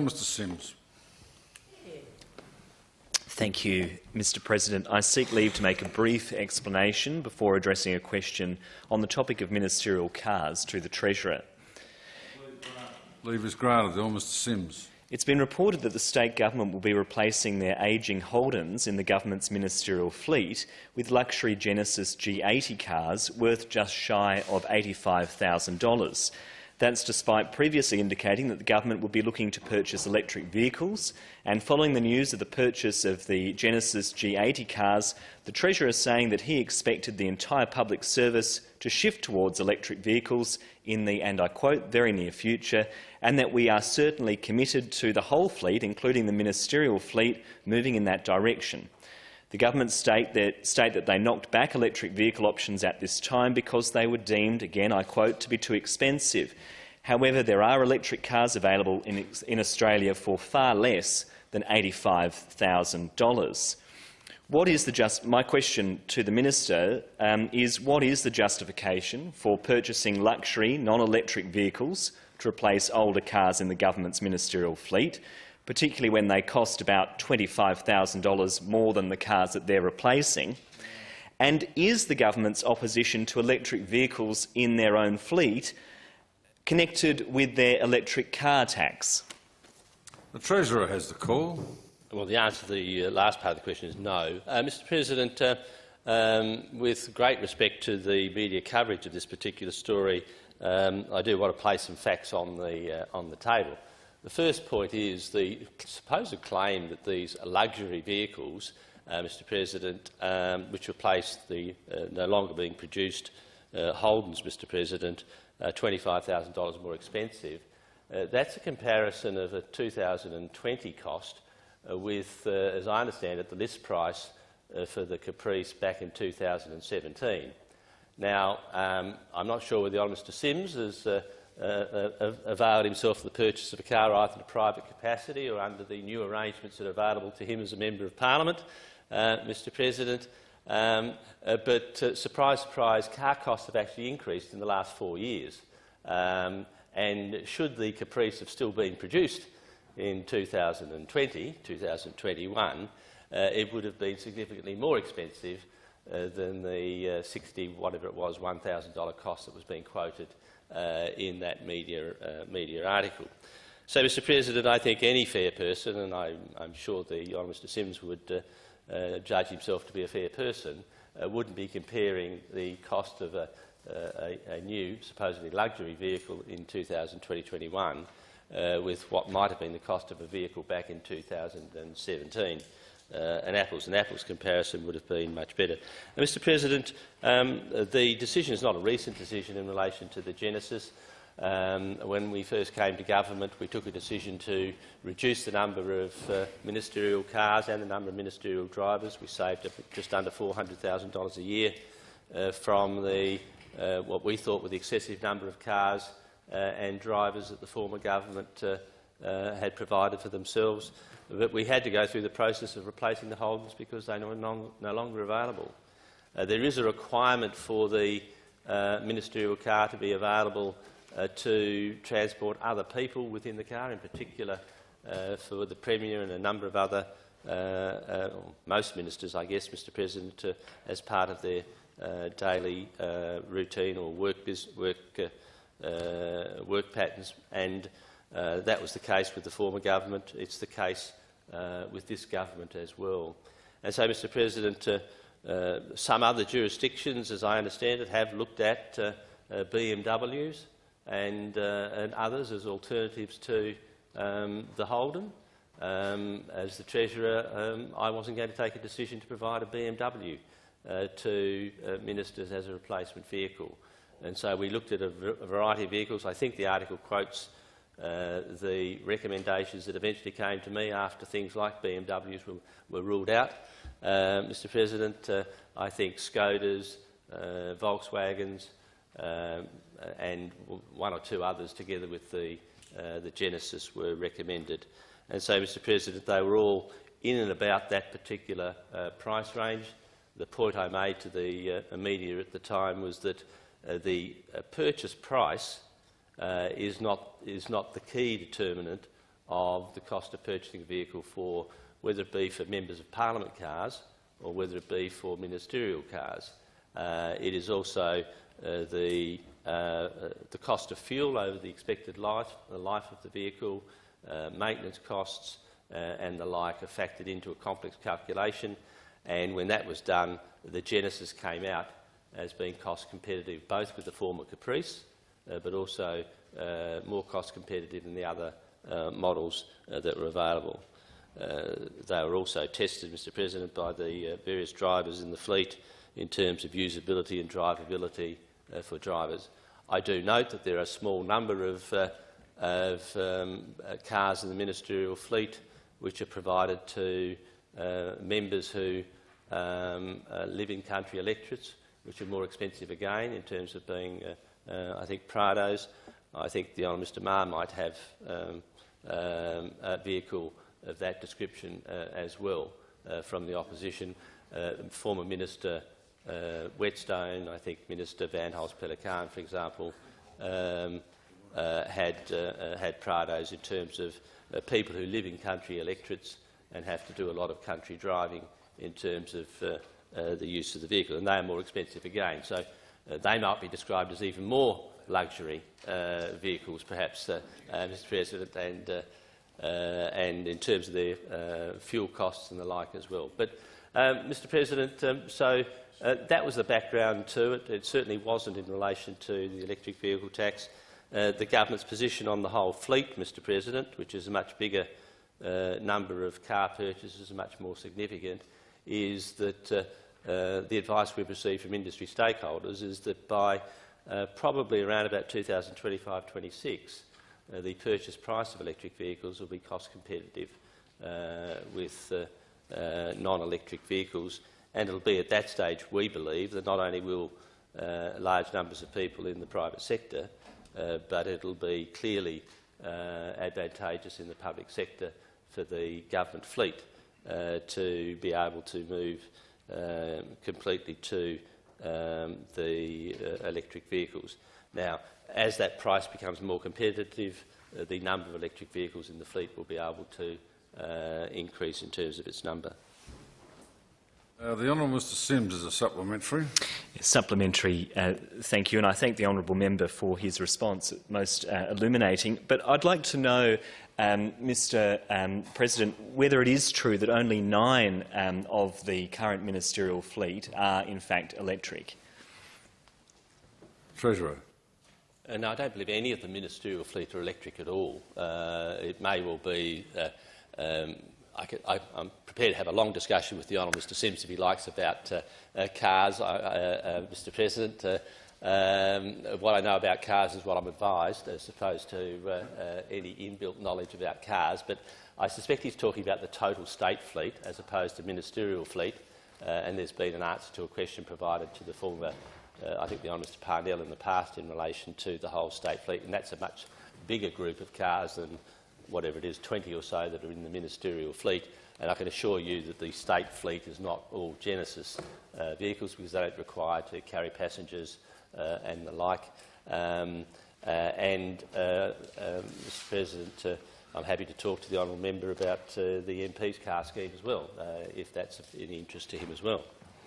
Mr Sims. Thank you, Mr President. I seek leave to make a brief explanation before addressing a question on the topic of ministerial cars to the Treasurer. Leave is granted. Mr Sims. It's been reported that the state government will be replacing their ageing Holdens in the government's ministerial fleet with luxury Genesis G80 cars worth just shy of $85,000. That's despite previously indicating that the government would be looking to purchase electric vehicles, and following the news of the purchase of the Genesis G80 cars, the Treasurer is saying that he expected the entire public service to shift towards electric vehicles in the, and I quote, very near future, and that we are certainly committed to the whole fleet, including the ministerial fleet, moving in that direction. The government state that they knocked back electric vehicle options at this time because they were deemed, again I quote, to be too expensive. However, there are electric cars available in Australia for far less than $85,000. My question to the Minister is, what is the justification for purchasing luxury non-electric vehicles to replace older cars in the government's ministerial fleet, particularly when they cost about $25,000 more than the cars that they're replacing? And is the government's opposition to electric vehicles in their own fleet connected with their electric car tax? The Treasurer has the call. Well, the answer to the last part of the question is no. Mr President, with great respect to the media coverage of this particular story, I do want to place some facts on the table. The first point is the supposed claim that these luxury vehicles, Mr President, which replace the no longer being produced Holdens, Mr President, $25,000 more expensive. That's a comparison of a 2020 cost with, as I understand it, the list price for the Caprice back in 2017. Now, I'm not sure whether the Honourable Mr Sims has availed himself of the purchase of a car either in a private capacity or under the new arrangements that are available to him as a Member of Parliament, Mr President. But surprise, surprise, car costs have actually increased in the last 4 years. And should the Caprice have still been produced in 2021, it would have been significantly more expensive than the $1,000 cost that was being quoted in that media article. So, Mr President, I think any fair person, and I'm sure the Honourable Mr Sims would judge himself to be a fair person, wouldn't be comparing the cost of a new, supposedly luxury vehicle in 2021 with what might have been the cost of a vehicle back in 2017. An apples and apples comparison would have been much better. Mr President, the decision is not a recent decision in relation to the Genesis. When we first came to government, we took a decision to reduce the number of ministerial cars and the number of ministerial drivers. We saved just under $400,000 a year from what we thought were the excessive number of cars and drivers that the former government had provided for themselves. But we had to go through the process of replacing the Holdens because they were no longer available. There is a requirement for the ministerial car to be available to transport other people within the car, in particular for the Premier and a number of other, most ministers, I guess, Mr President, as part of their daily routine or work patterns. And that was the case with the former government. It's the case with this government as well. And so, Mr President, some other jurisdictions, as I understand it, have looked at BMWs and others as alternatives to the Holden. As the Treasurer, I wasn't going to take a decision to provide a BMW to ministers as a replacement vehicle. And so we looked at a variety of vehicles. I think the article quotes the recommendations that eventually came to me after things like BMWs were ruled out. Mr President, I think Skodas, Volkswagens and one or two others together with the Genesis were recommended. And so, Mr President, they were all in and about that particular price range. The point I made to the media at the time was that the purchase price is not the key determinant of the cost of purchasing a vehicle for, whether it be for members of parliament cars or whether it be for ministerial cars. It is also the cost of fuel over the expected life, the life of the vehicle, maintenance costs and the like are factored into a complex calculation. And when that was done, the Genesis came out as being cost competitive both with the former Caprice but also more cost competitive than the other models that were available. They were also tested, Mr President, by the various drivers in the fleet in terms of usability and drivability for drivers. I do note that there are a small number of cars in the ministerial fleet which are provided to members who live in country electorates, which are more expensive again in terms of being, I think, Prados. I think the Honourable Mr Maher might have a vehicle of that description as well from the opposition. Former Minister Whetstone, I think Minister Van Holst-Pellekaan, for example, had Prados in terms of people who live in country electorates and have to do a lot of country driving in terms of the use of the vehicle, and they are more expensive again. So they might be described as even more luxury vehicles, perhaps, Mr President, and in terms of their fuel costs and the like as well. But, Mr President, that was the background to it. It certainly wasn't in relation to the electric vehicle tax. The government's position on the whole fleet, Mr President, which is a much bigger number of car purchases, much more significant, is that the advice we've received from industry stakeholders is that by probably around about 2025-26, the purchase price of electric vehicles will be cost competitive with non-electric vehicles, and it'll be at that stage, we believe, that not only will large numbers of people in the private sector, but it'll be clearly advantageous in the public sector for the government fleet to be able to move completely to the electric vehicles. Now, as that price becomes more competitive, the number of electric vehicles in the fleet will be able to increase in terms of its number. The Honourable Mr Sims is a supplementary. Supplementary, thank you, and I thank the honourable member for his response, most illuminating. But I'd like to know, Mr President, whether it is true that only 9 of the current ministerial fleet are in fact electric. Treasurer. No, I don't believe any of the ministerial fleet are electric at all. It may well be. I'm prepared to have a long discussion with the Honourable Mr Sims if he likes about cars, Mr President. What I know about cars is what I'm advised, as opposed to any inbuilt knowledge about cars. But I suspect he's talking about the total state fleet as opposed to ministerial fleet. And there's been an answer to a question provided to the former, I think the Honourable Mr Parnell in the past in relation to the whole state fleet. And that's a much bigger group of cars than whatever it is, 20 or so that are in the ministerial fleet. And I can assure you that the state fleet is not all Genesis vehicles, because they don't require to carry passengers and the like. Mr President, I'm happy to talk to the honourable member about the MP's car scheme as well, if that's of any interest to him as well.